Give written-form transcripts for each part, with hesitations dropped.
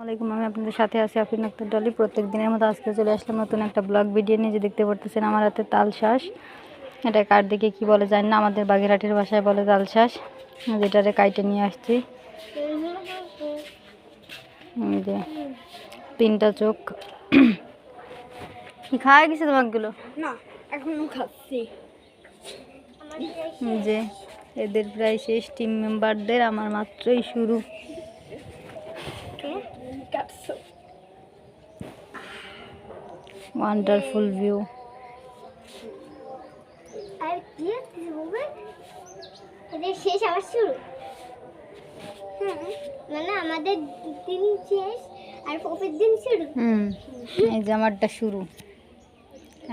আসসালামু আলাইকুম, আমি আপনাদের সাথে আছি আফরিন আক্তার ডলি। প্রত্যেক দিনের মতো আজকে চলে আসলাম নতুন একটা ব্লগ ভিডিও নিয়ে। যে দেখতে পারতেছেন আমার হাতে তাল শাঁস, এটা কার দিকে কি বলে জানি না, আমাদের বাগেরহাটের ভাষায় বলে তাল শাঁস, যেটারে কাইটে নিয়ে আসছি। যে 3টা চোখ কি খাওয়া গেছে তোমাকগুলো? না, এখনো খাচ্ছি। যে এদের প্রায় শেষ, টিম মেম্বারদের আমার মাত্রই শুরু। Wonderful view. আর কি হবে? এদের শেষ আবার শুরু। মানে আমাদের দিন শেষ আর পরের দিন শুরু। এই যে আমারটা শুরু,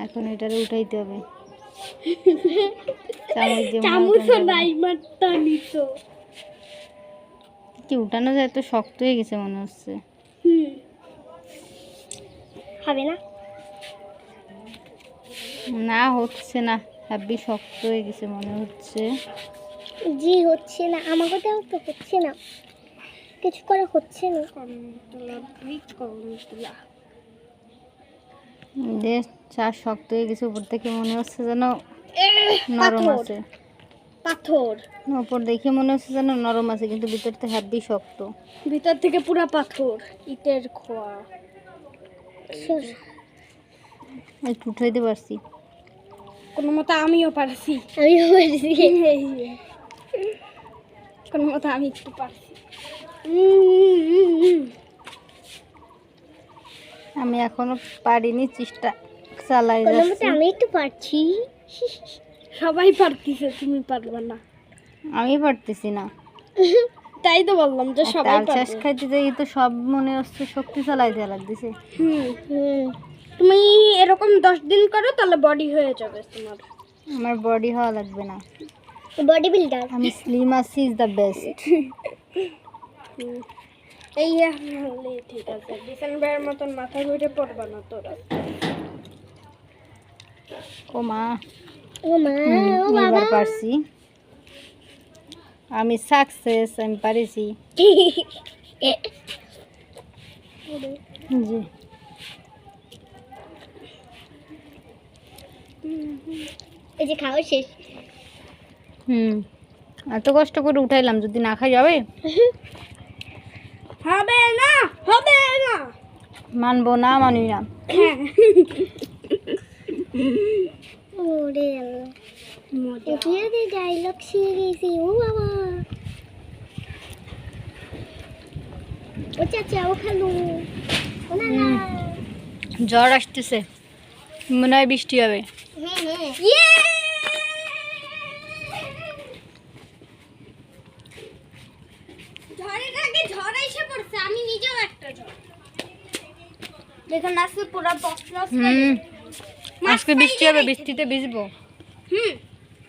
এখন এটারে উঠাইতে হবে। চামচও নাই, মারটা নিছো কি উঠানো যায়? তো শক্ত হয়ে গেছে মনে হচ্ছে। হবে না? না হচ্ছে না, হেব্বি শক্ত হয়ে গেছে মনে হচ্ছে। জি হচ্ছে না, আমাকেও তো হচ্ছে না, কিছু করে হচ্ছে না। যে চা শক্ত হয়ে গেছে, উপর থেকে মনে হচ্ছে যেন নরম আছে। পাথর উপর দেখে মনে হচ্ছে যেন নরম আছে, কিন্তু ভিতর থেকে হেব্বি শক্ত। ভিতর থেকে পুরা পাথর, ইটের খোয়া। একটু উঠাইতে পারছি কোনো মতো, আমিও পারছি। কোনো মতো আমি একটু পারছি। আমি এখনো পারিনি, চেষ্টা চালাই যাচ্ছি। আমি একটু পারছি। সবাই পারতিছে, তুমি পারবে না। আমি পারতেছি না, তাই তো বললাম যে সবাই তাল শাঁস খাইতে যাই তো সব মনে হচ্ছে শক্তি চালাই দেওয়া লাগতেছে। তুমি এরকম 10 দিন করো, তাহলে বডি হয়ে যাবে তোমার। আমার বডি হওয়া লাগবে না, বডি বিল্ডার। আমি স্লিম আছি, ইজ দ্য বেস্ট। এই ঠিক আছে, ডিসেম্বরের মতন মাথা ঘুরে পড়বা না তোরা। ও মা, ও মা, ও বাবা, এবার পারছি, আমি সাকসেস, আমি পারিছি। জি এই যে খাওয়া শেষ। এত কষ্ট করে উঠাইলাম, যদি না খাই যাবে? হবে না, হবে না, মানবো না, মানবি না। ওরে আল্লাহ, মজা দিয়ে ডায়লগ শিখে গেছি। ও বাবা, ও চাচা, ও খালু, ও নানা। জ্বর আসতেছে, মনে হয় বৃষ্টি হবে। ঝড়ের আগে ঝড় এসে পড়ছে, আমি নিজেও একটা ঝড় দেখুন আজকে পুরো বক্স। আজকে বৃষ্টি হবে, বৃষ্টিতে ভিজবো।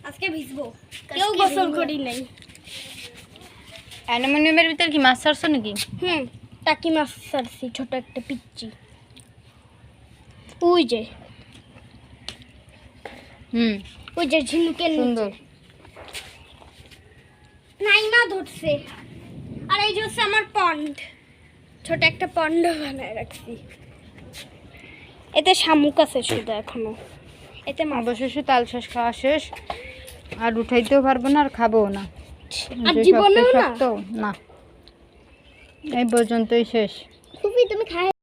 আজকে ভিজবো, কেউ গোসল করি নাই। অ্যালুমিনিয়ামের ভিতর কি মাছ ছাড়ছো নাকি? টাকি মাছ ছাড়ছি, ছোট একটা পিচ্চি। ওই যে ওই যে ঝিনুকের সুন্দর নাইমা ধরছে। আর এই যে হচ্ছে আমার পন্ড, ছোট একটা পন্ড বানায় রাখছি। এতে শামুক আছে শুধু এখনো। এতে অবশেষে তাল শাঁস খাওয়া শেষ, আর উঠাইতেও পারবো না, আর খাবোও না। আর জীবনেও না। না, এই পর্যন্তই শেষ। তুমি খাই।